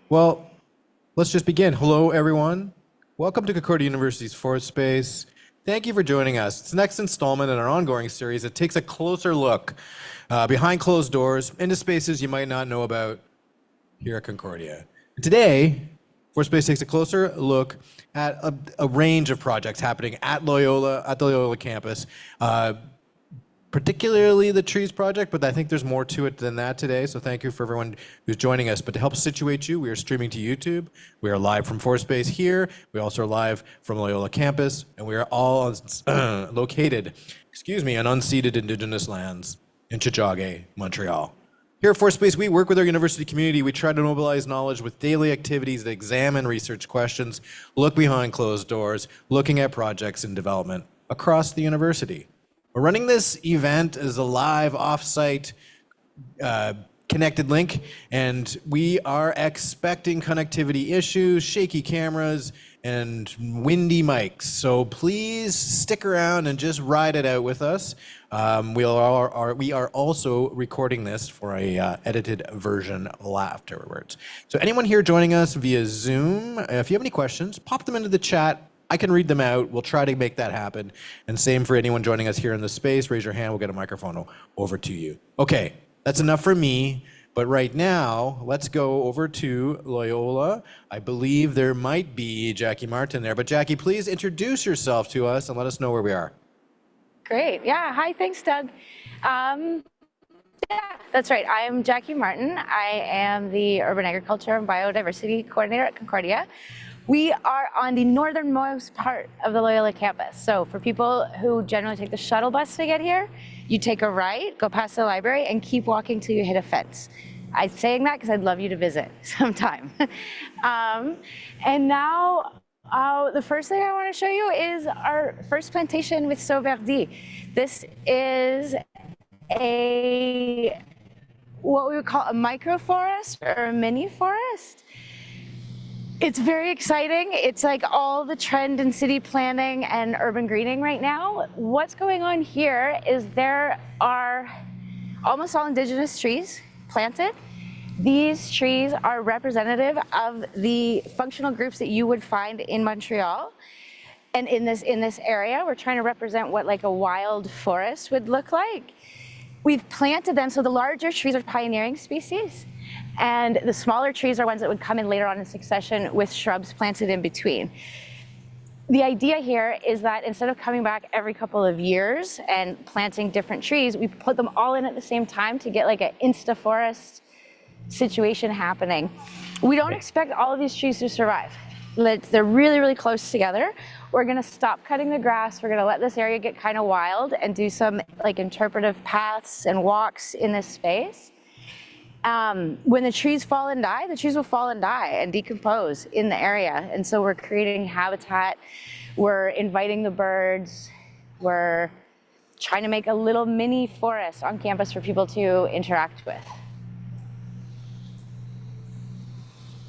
Well, let's just begin. Hello, everyone. Welcome to Concordia University's Forest Space. Thank you for joining us. It's the next installment in our ongoing series that takes a closer look behind closed doors into spaces you might not know about here at Concordia. Today, Forest Space takes a closer look at a range of projects happening at the Loyola campus. Particularly the trees project, but I think there's more to it than that today. So thank you for everyone who's joining us. But to help situate you, we are streaming to YouTube. We are live from Forest Space here. We also are live from Loyola campus, and we are all located, on unceded Indigenous lands in Tiohtià:ke, Montreal. Here at Forest Space, we work with our university community. We try to mobilize knowledge with daily activities that examine research questions, look behind closed doors, looking at projects in development across the university. We're running this event as a live offsite connected link, and we are expecting connectivity issues, shaky cameras, and windy mics. So please stick around and just ride it out with us. We are also recording this for a edited version afterwards. So anyone here joining us via Zoom, if you have any questions, pop them into the chat. I can read them out. We'll try to make that happen. And same for anyone joining us here in the space. Raise your hand. We'll get a microphone over to you. Okay, that's enough for me. But right now, let's go over to Loyola. I believe there might be Jackie Martin there. But Jackie, please introduce yourself to us and let us know where we are. Great. Yeah. Hi. Thanks, Doug. Yeah, that's right. I'm Jackie Martin. I am the Urban Agriculture and Biodiversity Coordinator at Concordia. We are on the northernmost part of the Loyola campus. So for people who generally take the shuttle bus to get here, you take a right, go past the library, and keep walking till you hit a fence. I'm saying that because I'd love you to visit sometime. And now, the first thing I want to show you is our first plantation with Sauverdi. This is what we would call a microforest or a mini forest. It's very exciting. It's like all the trend in city planning and urban greening right now. What's going on here is there are almost all indigenous trees planted. These trees are representative of the functional groups that you would find in Montreal. And in this area, we're trying to represent what like a wild forest would look like. We've planted them, so the larger trees are pioneering species. And the smaller trees are ones that would come in later on in succession with shrubs planted in between. The idea here is that instead of coming back every couple of years and planting different trees, we put them all in at the same time to get like an insta-forest situation happening. We don't expect all of these trees to survive. They're really, really close together. We're gonna stop cutting the grass. We're gonna let this area get kind of wild and do some like interpretive paths and walks in this space. When the trees fall and die, the trees will fall and die and decompose in the area. And so we're creating habitat. We're inviting the birds. We're trying to make a little mini forest on campus for people to interact with.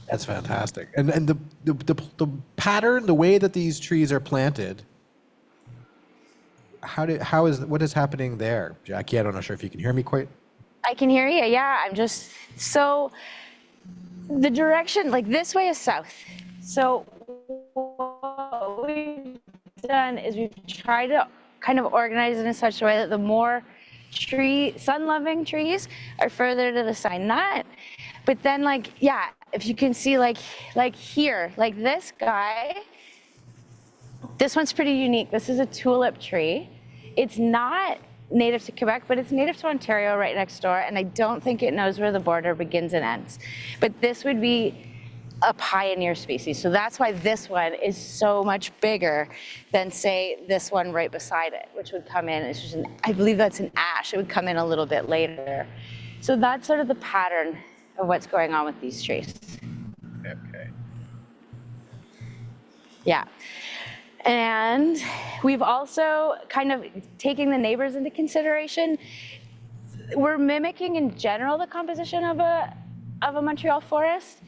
That's fantastic. And the pattern, the way that these trees are planted, what is happening there? Jackie, I'm not sure if you can hear me quite. I can hear you, yeah. So the direction, like this way is south. So what we've done is we've tried to kind of organize it in such a way that the more sun-loving trees are further to the side, but then like, yeah, if you can see like here, like this guy, this one's pretty unique. This is a tulip tree. It's not native to Quebec, but it's native to Ontario right next door, and I don't think it knows where the border begins and ends. But this would be a pioneer species, so that's why this one is so much bigger than, say, this one right beside it, which would come in, it's just I believe that's an ash, it would come in a little bit later. So that's sort of the pattern of what's going on with these trees. Okay. Yeah. And we've also kind of taken the neighbors into consideration. We're mimicking in general the composition of a Montreal forest,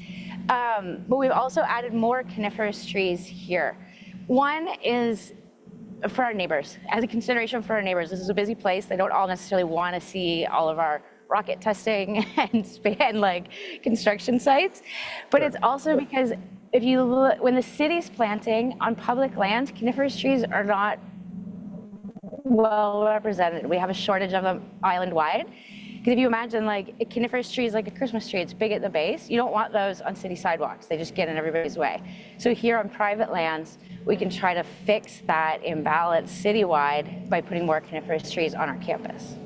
but we've also added more coniferous trees here. One is for our neighbors, as a consideration for our neighbors. This is a busy place. They don't all necessarily want to see all of our rocket testing and like construction sites. But it's also because if you look, when the city's planting on public land, coniferous trees are not well represented. We have a shortage of them island-wide. Because if you imagine like a coniferous tree is like a Christmas tree, it's big at the base. You don't want those on city sidewalks. They just get in everybody's way. So here on private lands, we can try to fix that imbalance citywide by putting more coniferous trees on our campus.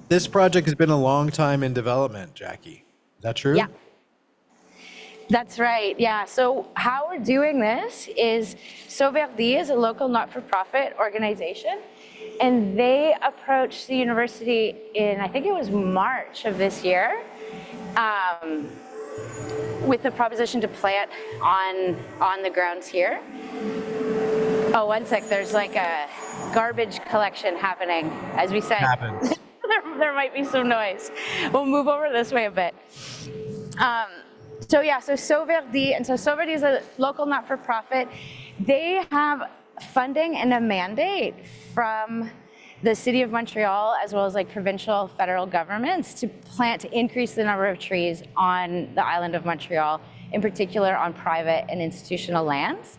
This project has been a long time in development, Jackie. Is that true? Yeah. That's right, yeah. So how we're doing this is Sauverdi is a local not-for-profit organization, and they approached the university in, I think it was March of this year, with the proposition to plant on the grounds here. Oh, one sec, there's like a garbage collection happening, as we said. Happens. there might be some noise. We'll move over this way a bit. So yeah, so Sauverdi, and so Sauverdi is a local not-for-profit. They have funding and a mandate from the City of Montreal, as well as like provincial, federal governments, to increase the number of trees on the island of Montreal, in particular on private and institutional lands.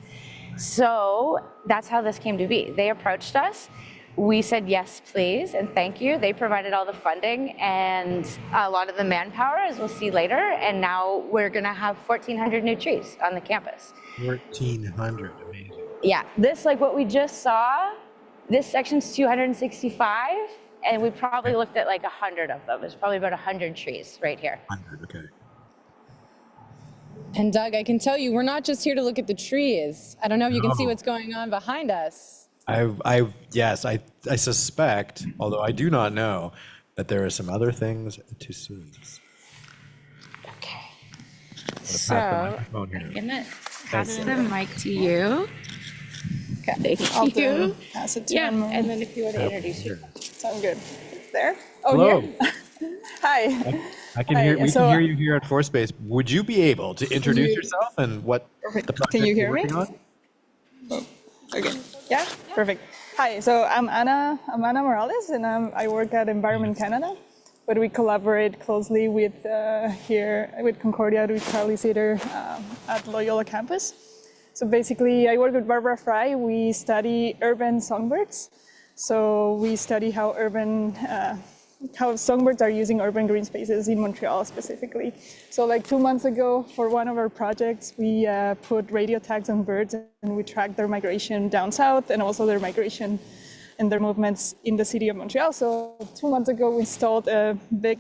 So that's how this came to be. They approached us. We said, yes, please, and thank you. They provided all the funding and a lot of the manpower, as we'll see later. And now we're gonna have 1,400 new trees on the campus. 1,400, amazing. Yeah, this, like what we just saw, this section's 265, and we probably looked at like 100 of them. There's probably about 100 trees right here. 100, okay. And Doug, I can tell you, we're not just here to look at the trees. I don't know if you can see what's going on behind us. Yes, I suspect, although I do not know, that there are some other things to see. Okay. So I'm gonna pass the mic to you. Okay. Thank you. Pass it to Yeah, Anne-Marie. and then if you want to introduce yourself. Sound good. There? Oh, Hello. here. Hi. I can Hi, hear. We so- can hear you here at Force-Space. Would you be able to introduce yourself and what the project Can you hear you're me? working on? Okay. Yeah? Perfect. Hi, so I'm Ana Morales, and I work at Environment Canada, but we collaborate closely with here with Concordia University at Loyola campus. So basically, I work with Barbara Fry. We study urban songbirds. So we study how songbirds are using urban green spaces in Montreal specifically. So like 2 months ago, for one of our projects, we put radio tags on birds, and we tracked their migration down south and also their migration and their movements in the city of Montreal. So 2 months ago, we installed a big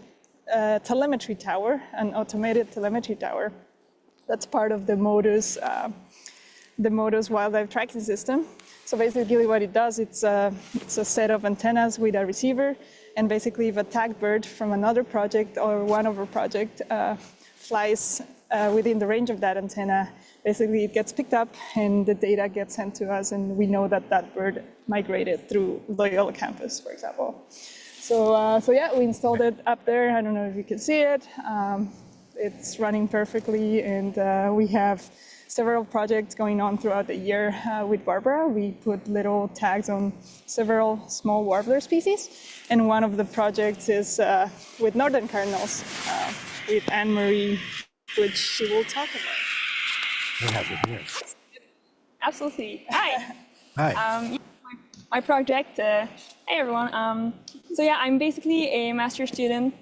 telemetry tower, an automated telemetry tower. That's part of the Modus wildlife tracking system. So basically what it does, it's a set of antennas with a receiver. And basically, if a tagged bird from another project or one of our project flies within the range of that antenna, basically it gets picked up and the data gets sent to us, and we know that that bird migrated through Loyola campus, for example. So yeah, we installed it up there. I don't know if you can see it. It's running perfectly, and we have several projects going on throughout the year with Barbara. We put little tags on several small warbler species, and one of the projects is with northern cardinals with Anne-Marie, which she will talk about. I have it here. Absolutely. Hi. Hi. My project. Hey everyone. So yeah, I'm basically a master's student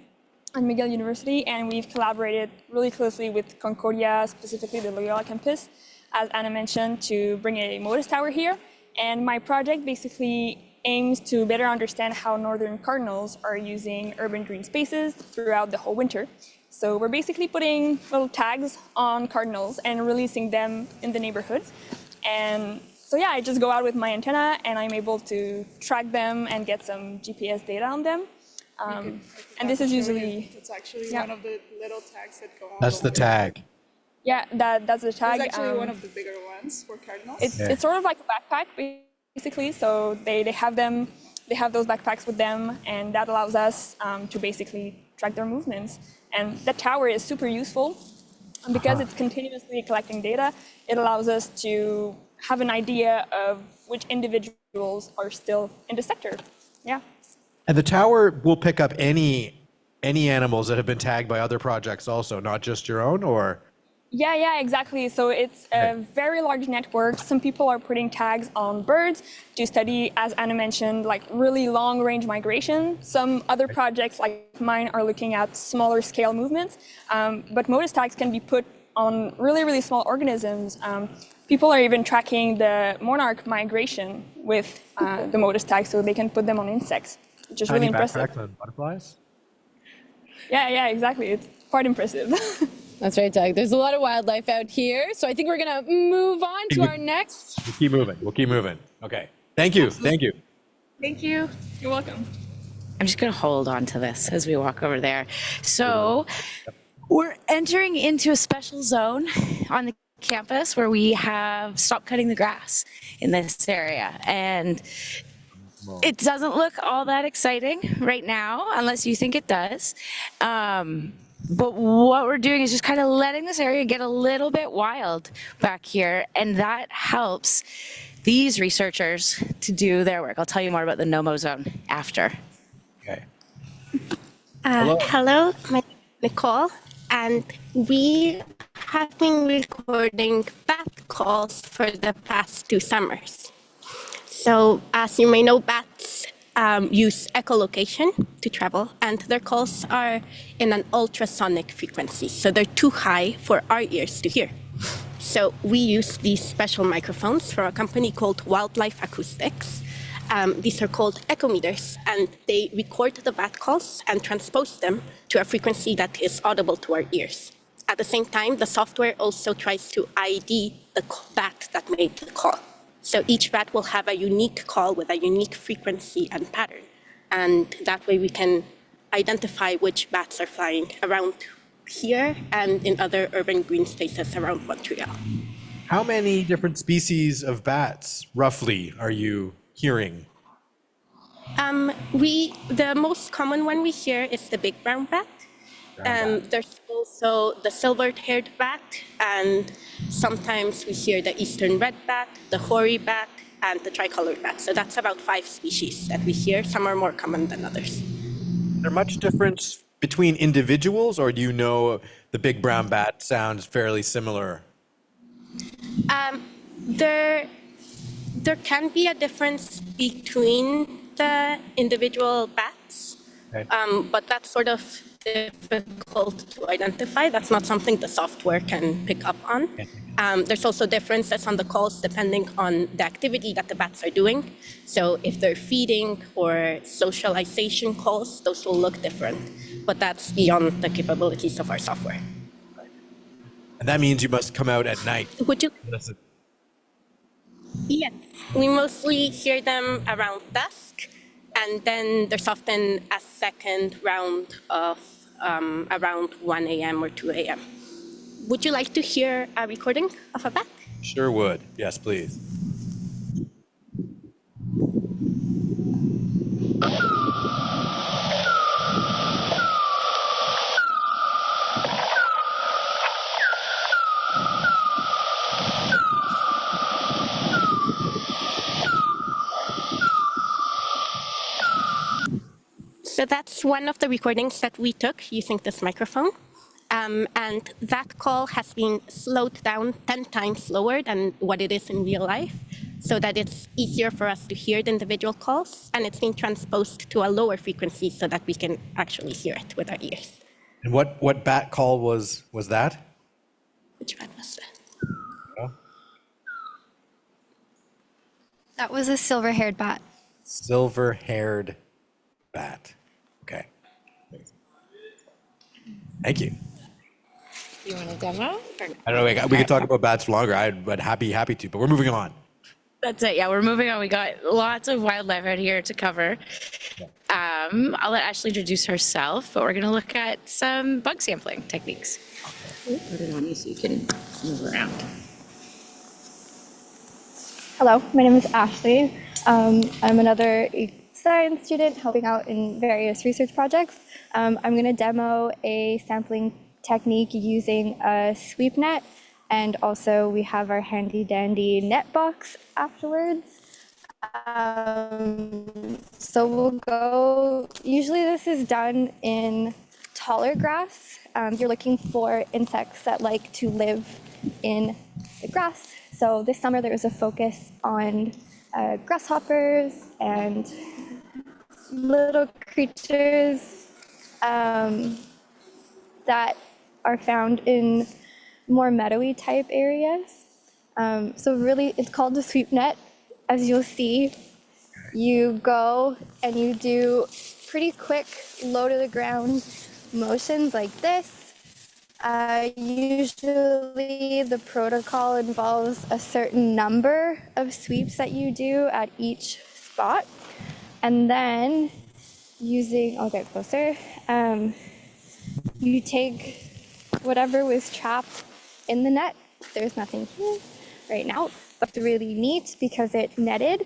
at McGill University, and we've collaborated really closely with Concordia, specifically the Loyola campus, as Anna mentioned, to bring a Modus tower here. And my project basically aims to better understand how northern cardinals are using urban green spaces throughout the whole winter. So we're basically putting little tags on cardinals and releasing them in the neighborhood. And so yeah, I just go out with my antenna and I'm able to track them and get some GPS data on them. And this is usually... It's actually one of the little tags that go on. That's the tag. Yeah, that's the tag. It's actually one of the bigger ones for cardinals. It's sort of like a backpack, basically. So they have them, they have those backpacks with them, and that allows us to basically track their movements. And that tower is super useful because it's continuously collecting data. It allows us to have an idea of which individuals are still in the sector. Yeah. And the tower will pick up any animals that have been tagged by other projects also, not just your own, or? Yeah, exactly. So it's a very large network. Some people are putting tags on birds to study, as Anna mentioned, like really long range migration. Some other projects like mine are looking at smaller scale movements, but MODIS tags can be put on really small organisms. People are even tracking the monarch migration with the MODIS tags, so they can put them on insects, which is really impressive. Tiny backpacks on butterflies? Yeah, exactly. It's quite impressive. That's right, Doug. There's a lot of wildlife out here. So I think we're going to move on to our next. We'll keep moving. Okay. Thank you. Thank you. Thank you. You're welcome. I'm just going to hold on to this as we walk over there. So we're entering into a special zone on the campus where we have stopped cutting the grass in this area. And it doesn't look all that exciting right now, unless you think it does. But what we're doing is just kind of letting this area get a little bit wild back here, and that helps these researchers to do their work. I'll tell you more about the NOMO zone after. Okay. Hello, my name is Nicole, and we have been recording bat calls for the past 2 summers. So, as you may know, bats use echolocation to travel, and their calls are in an ultrasonic frequency, so they're too high for our ears to hear. So we use these special microphones from a company called Wildlife Acoustics. These are called echometers, and they record the bat calls and transpose them to a frequency that is audible to our ears. At the same time, the software also tries to ID the bat that made the call. So each bat will have a unique call with a unique frequency and pattern. And that way we can identify which bats are flying around here and in other urban green spaces around Montreal. How many different species of bats, roughly, are you hearing? The most common one we hear is the big brown bat. There's also the silver-haired bat, and sometimes we hear the eastern red bat, the hoary bat, and the tricolored bat. So that's about 5 species that we hear. Some are more common than others. Is there much difference between individuals, or do you know the big brown bat sounds fairly similar? There can be a difference between the individual bats, but that's sort of difficult to identify. That's not something the software can pick up on. There's also differences on the calls depending on the activity that the bats are doing. So if they're feeding or socialization calls, those will look different. But that's beyond the capabilities of our software. And that means you must come out at night. Would you? Yes, we mostly hear them around dusk, and then there's often a second round of around 1 a.m. or 2 a.m. Would you like to hear a recording of a bat? Sure would. Yes, please. So that's one of the recordings that we took using this microphone. And that call has been slowed down 10 times slower than what it is in real life, so that it's easier for us to hear the individual calls, and it's been transposed to a lower frequency so that we can actually hear it with our ears. And what bat call was that? Which bat was that? Oh. That was a silver-haired bat. Silver-haired bat. Okay. Thank you. You want a demo? I don't know. We could talk about bats for longer. I'd happy to, but we're moving on. That's it. Yeah, we're moving on. We got lots of wildlife out here to cover. I'll let Ashley introduce herself, but we're going to look at some bug sampling techniques. Put it on you so you can move around. Hello, my name is Ashley. I'm another science student helping out in various research projects. I'm going to demo a sampling technique using a sweep net, and also we have our handy dandy net box afterwards. So we'll go, usually this is done in taller grass. You're looking for insects that like to live in the grass. So this summer there was a focus on grasshoppers and little creatures that are found in more meadowy type areas. So really, it's called the sweep net. As you'll see, you go and you do pretty quick low to the ground motions like this. Usually the protocol involves a certain number of sweeps that you do at each spot. And then using, I'll get closer, you take whatever was trapped in the net. There's nothing here right now, but it's really neat because it netted,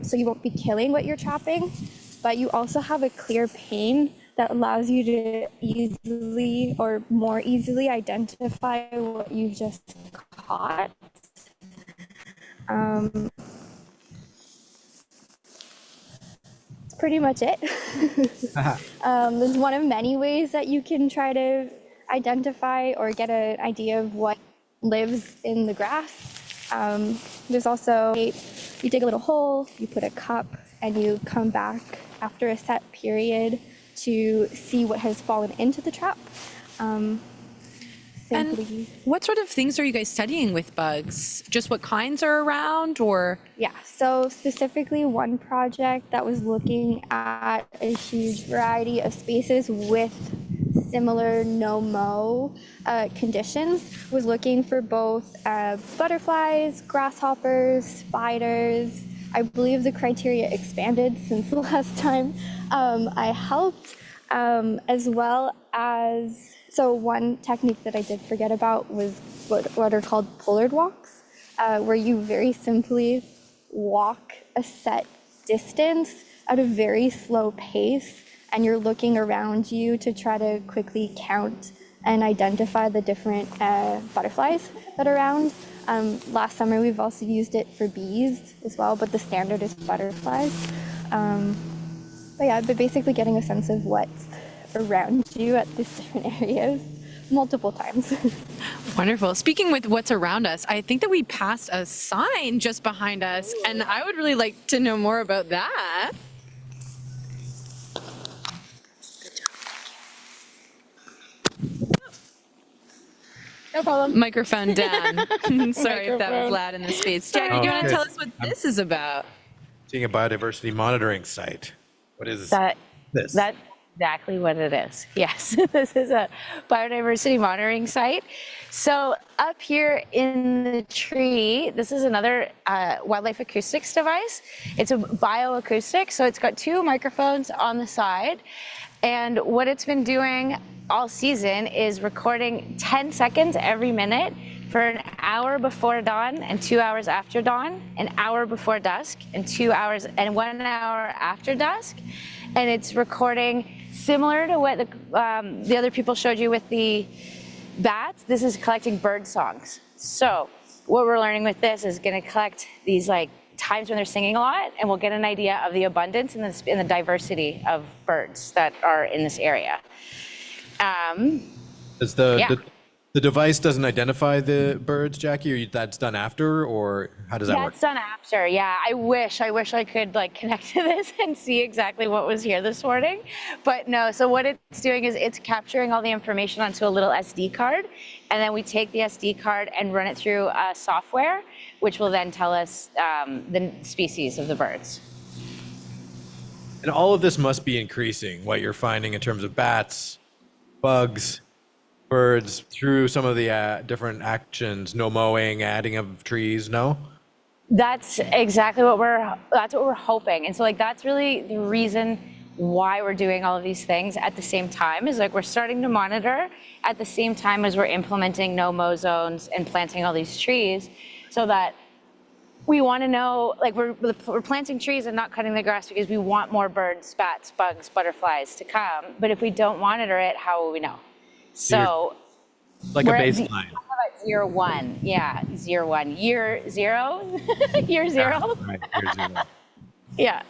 so you won't be killing what you're trapping, but you also have a clear pane that allows you to easily or more easily identify what you just caught. That's pretty much it. There's one of many ways that you can try to identify or get an idea of what lives in the grass. There's also, you dig a little hole, you put a cup, and you come back after a set period to see what has fallen into the trap. And what sort of things are you guys studying with bugs? Just what kinds are around, or? Yeah, so specifically one project that was looking at a huge variety of species with similar no-mow conditions, was looking for both butterflies, grasshoppers, spiders. I believe the criteria expanded since the last time I helped, as well as, so one technique that I did forget about was what are called pollard walks, where you very simply walk a set distance at a very slow pace, and you're looking around you to try to quickly count and identify the different butterflies that are around. Last summer, we've also used it for bees as well, but the standard is butterflies. But yeah, but basically getting a sense of what's around you at these different areas multiple times. Wonderful. Speaking with what's around us, I think that we passed a sign just behind us, and I would really like to know more about that. No problem. Microphone down. Sorry if that was loud in the space. Jackie, do you want to tell us what this is about? Seeing a biodiversity monitoring site. What is That's this? exactly what it is. Yes, this is a biodiversity monitoring site. So up here in the tree, this is another wildlife acoustics device. It's a bioacoustic, so it's got two microphones on the side. And what it's been doing all season is recording 10 seconds every minute for an hour before dawn and 2 hours after dawn, an hour before dusk and 2 hours and 1 hour after dusk. And it's recording similar to what the other people showed you with the bats. This is collecting bird songs. So what we're learning with this is going to collect these like times when they're singing a lot, and we'll get an idea of the abundance and the diversity of birds that are in this area. Is the device doesn't identify the birds, Jackie, or that's done after, or how does that work? That's done after. Yeah, I wish I could like connect to this and see exactly what was here this morning, but no. So what it's doing is it's capturing all the information onto a little SD card, and then we take the SD card and run it through a software, which will then tell us the species of the birds. And all of this must be increasing what you're finding in terms of bats, bugs, birds, through some of the different actions, no mowing, adding of trees, no? That's exactly what we're hoping. And so like that's really the reason why we're doing all of these things at the same time, is like we're starting to monitor at the same time as we're implementing no mow zones and planting all these trees, so that we want to know, like we're planting trees and not cutting the grass because we want more birds, bats, bugs, butterflies to come. But if we don't monitor it, how will we know? So like a baseline. Year one, yeah, 0 1, year zero, year zero. Right, year zero. Yeah.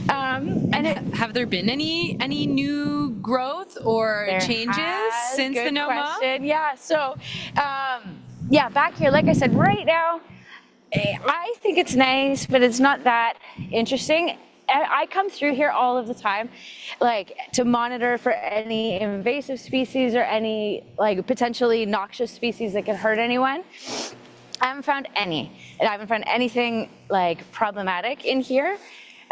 And Have there been any new growth or there changes has, since good the NOMA? question. Yeah. So, yeah, back here, like I said, right now, I think it's nice, but it's not that interesting. I come through here all of the time, like to monitor for any invasive species or any like potentially noxious species that could hurt anyone. I haven't found any, and I haven't found anything like problematic in here.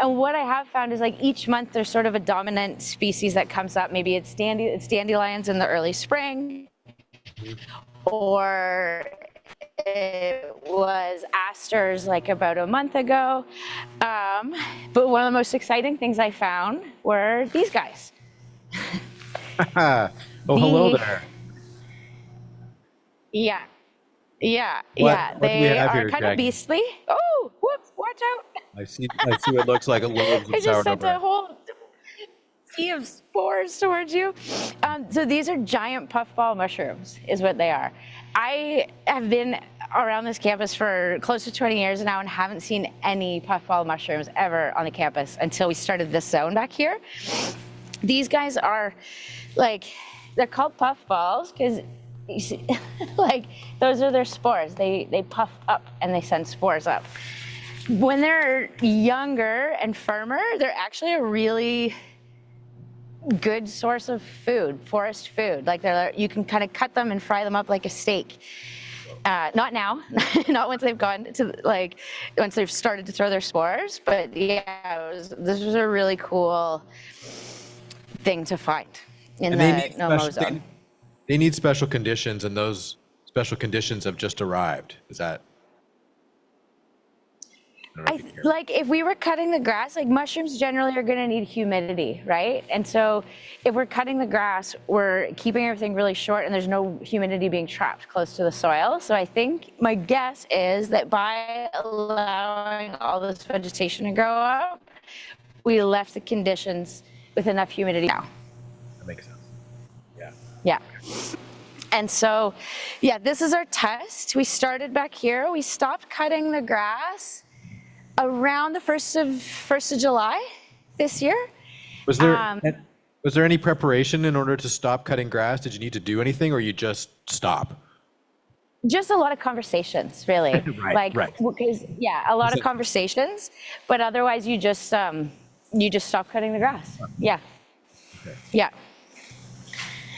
And what I have found is like each month there's sort of a dominant species that comes up. Maybe it's dandelions in the early spring, or it was asters like about a month ago. But one of the most exciting things I found were these guys. Oh, hello there. Yeah. Yeah, What yeah, do we they have are here, kind of Jackie? beastly. Oh, whoops, watch out. I see what it looks like. It loaves I of just sent sourdough a whole sea of spores towards you. So these are giant puffball mushrooms is what they are. I have been around this campus for close to 20 years now and haven't seen any puffball mushrooms ever on the campus until we started this zone back here. These guys are like, they're called puffballs because you see, like those are their spores. They puff up and they send spores up. When they're younger and firmer, they're actually a really good source of food, forest food. Like you can kind of cut them and fry them up like a steak. Not now, not once they've gone to like, once they've started to throw their spores, but yeah, this was a really cool thing to find in the NOMO zone. They need special conditions, and those special conditions have just arrived. Is that? Like if we were cutting the grass, like mushrooms generally are going to need humidity, right? And so if we're cutting the grass, we're keeping everything really short and there's no humidity being trapped close to the soil. So I think my guess is that by allowing all this vegetation to grow up, we left the conditions with enough humidity now. That makes sense. Yeah. Yeah. And so, yeah, this is our test. We started back here. We stopped cutting the grass around the 1st of July this year. Was there any preparation in order to stop cutting grass? Did you need to do anything, or you just stop? Just a lot of conversations, really. Right. Because a lot of conversations, but otherwise you just stop cutting the grass. Yeah. Okay. Yeah.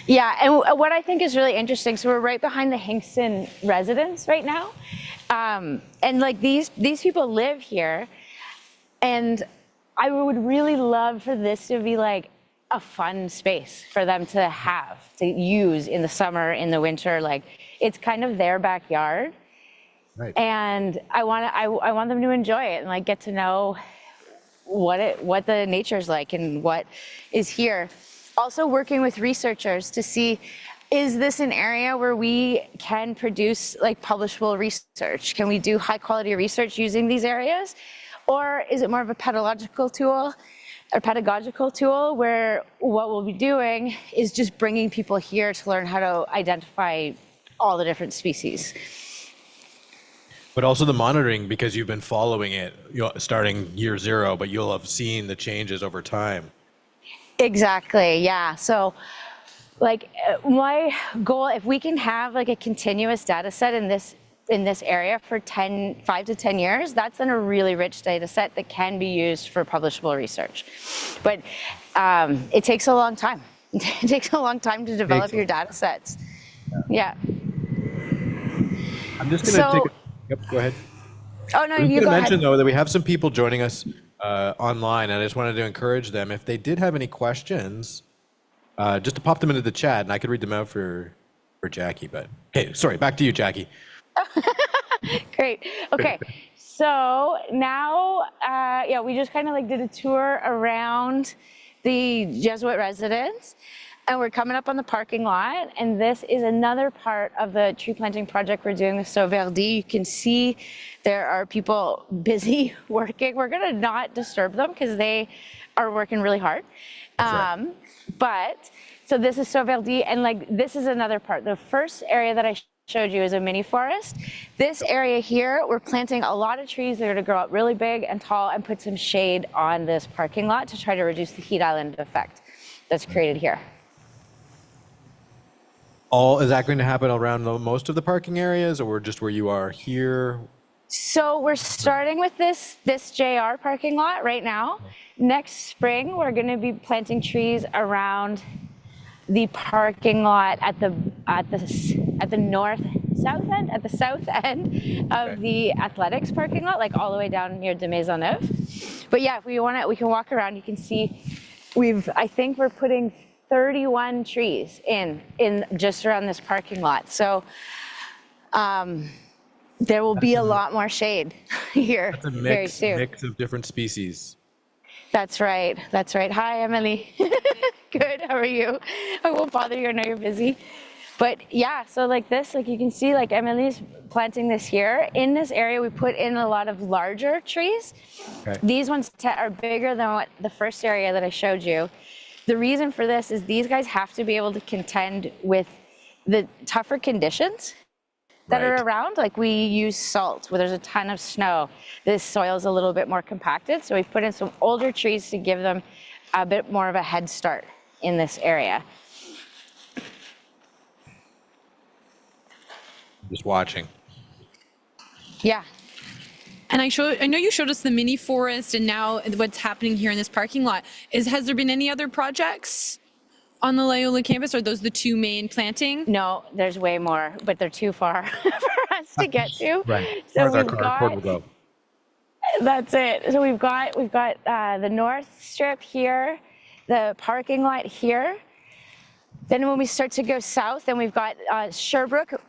Yeah, and what I think is really interesting, so we're right behind the Hingston residence right now. And like these people live here, and I would really love for this to be like a fun space for them to use in the summer, in the winter. Like it's kind of their backyard. Right. And I want them to enjoy it and like get to know what the nature's like and what is here. Also working with researchers to see, is this an area where we can produce like publishable research? Can we do high quality research using these areas? Or is it more of a pedagogical tool where what we'll be doing is just bringing people here to learn how to identify all the different species? But also the monitoring, because you've been following it starting year zero, but you'll have seen the changes over time. Exactly, yeah. So like my goal, if we can have like a continuous data set in this area for 5 to 10 years, that's then a really rich data set that can be used for publishable research. But it takes a long time. It takes a long time to develop your data sets. Yeah. I'm just going to yep, go ahead. Oh, no, you go ahead. mention, though, that we have some people joining us online, and I just wanted to encourage them, if they did have any questions, just to pop them into the chat, and I could read them out for Jackie. But hey, sorry, back to you, Jackie. Great. Okay. So now, we just kind of like did a tour around the Jesuit residence, and we're coming up on the parking lot. And this is another part of the tree planting project we're doing with Sauverdi. You can see there are people busy working. We're going to not disturb them because they are working really hard. But so this is Sauverdi, and like this is another part. The first area that I showed you is a mini forest. This area here, we're planting a lot of trees that are going to grow up really big and tall and put some shade on this parking lot to try to reduce the heat island effect that's created here. Is that going to happen around most of the parking areas, or just where you are here? So we're starting with this JR parking lot right now. Next spring, we're going to be planting trees around the parking lot at the south end of the athletics parking lot, like all the way down near de Maisonneuve. But yeah, if we want to, we can walk around. You can see I think we're putting 31 trees in just around this parking lot. So there will be a lot more shade here very soon. Mix of different species. That's right. That's right. Hi, Emily. Good. How are you? I won't bother you. I know you're busy. But yeah, so like this, like you can see, like Emily's planting this here. In this area, we put in a lot of larger trees. Okay. These ones are bigger than what the first area that I showed you. The reason for this is these guys have to be able to contend with the tougher conditions that are around. Like we use salt where there's a ton of snow. This soil is a little bit more compacted. So we've put in some older trees to give them a bit more of a head start in this area. Just watching. Yeah. And I know you showed us the mini forest and now what's happening here in this parking lot. Has there been any other projects on the Loyola campus? Are those the two main planting? No, there's way more, but they're too far for us to get to. Right. So we've got. That's it. So we've got the north strip here, the parking lot here. Then when we start to go south, then we've got Sherbrooke.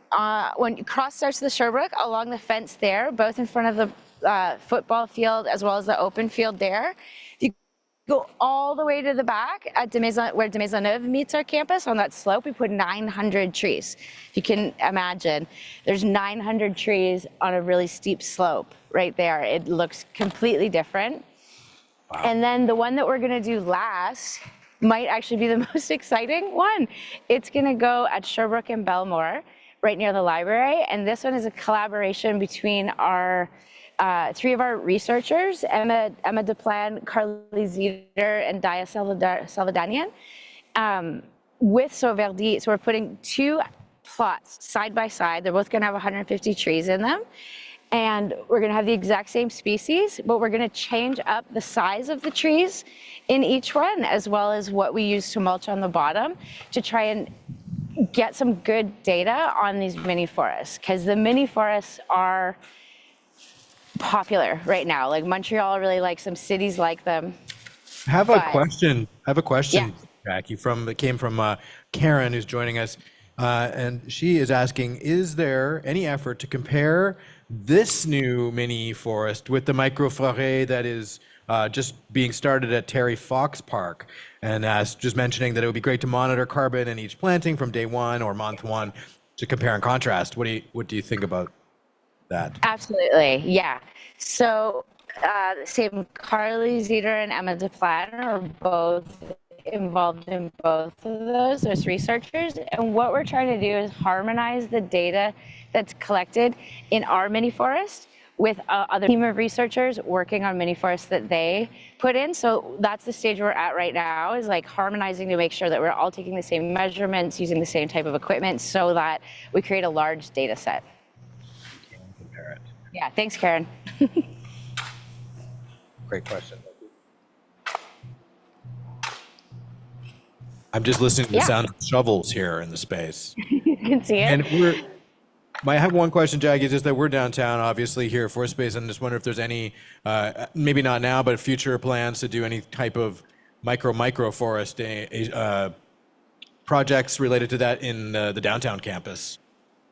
When you cross starts the Sherbrooke along the fence there, both in front of the football field as well as the open field there. You go all the way to the back at where de Maisonneuve meets our campus on that slope. We put 900 trees. You can imagine there's 900 trees on a really steep slope right there. It looks completely different. Wow. And then the one that we're going to do last might actually be the most exciting one. It's going to go at Sherbrooke and Belmore, right near the library. And this one is a collaboration between our three of our researchers, Emma Deplan, Carly Zeder, and Daya Salvadanian, with Sauverdi. So we're putting two plots side by side. They're both going to have 150 trees in them. And we're going to have the exact same species, but we're going to change up the size of the trees in each one, as well as what we use to mulch on the bottom, to try and get some good data on these mini forests, because the mini forests are popular right now. Like Montreal really likes them, cities like them. I have a question, yeah. Jackie, that came from Karen, who's joining us. And she is asking, is there any effort to compare this new mini forest with the microforêt that is just being started at Terry Fox Park? And just mentioning that it would be great to monitor carbon in each planting from day one or month one to compare and contrast. What do you think about that? Absolutely, yeah. So same Carly Zeder and Emma Deplan are both involved in both of those researchers. And what we're trying to do is harmonize the data that's collected in our mini forest with other team of researchers working on mini forests that they put in. So that's the stage we're at right now, is like harmonizing to make sure that we're all taking the same measurements, using the same type of equipment, so that we create a large data set. Compare it. Yeah, thanks, Karen. Great question. I'm just listening to the sound of shovels here in the space. You can see it. And I have one question, Jackie, just that we're downtown, obviously, here at Forest Space, and just wonder if there's any, maybe not now, but future plans to do any type of micro forest projects related to that in the downtown campus.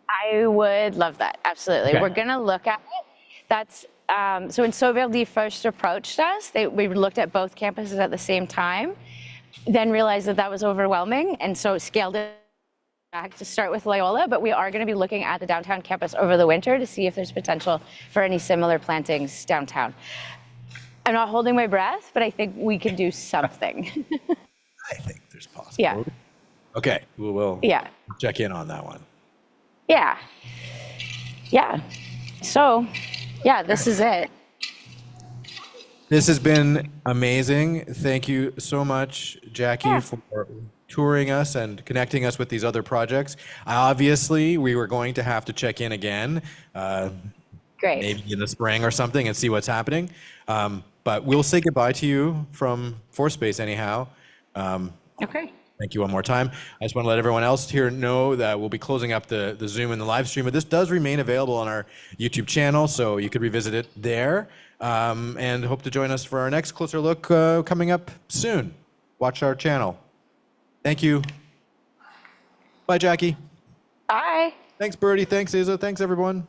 I would love that, absolutely. Okay. We're gonna look at it. That's, so when Sauverdi first approached us, we looked at both campuses at the same time, then realized that was overwhelming, and so scaled it back to start with Loyola, but we are going to be looking at the downtown campus over the winter to see if there's potential for any similar plantings downtown. I'm not holding my breath, but I think we can do something. I think there's possibility. Yeah. Okay, we'll check in on that one. Yeah. Yeah. So, yeah, this is it. This has been amazing. Thank you so much, Jackie, for touring us and connecting us with these other projects. Obviously, we were going to have to check in again, Great. maybe in the spring or something, and see what's happening. But we'll say goodbye to you from ForSpace anyhow. Okay. Thank you one more time. I just want to let everyone else here know that we'll be closing up the Zoom and the live stream, but this does remain available on our YouTube channel, so you could revisit it there. And hope to join us for our next closer look coming up soon. Watch our channel. Thank you. Bye, Jackie. Bye. Thanks, Birdie. Thanks, Isa. Thanks, everyone.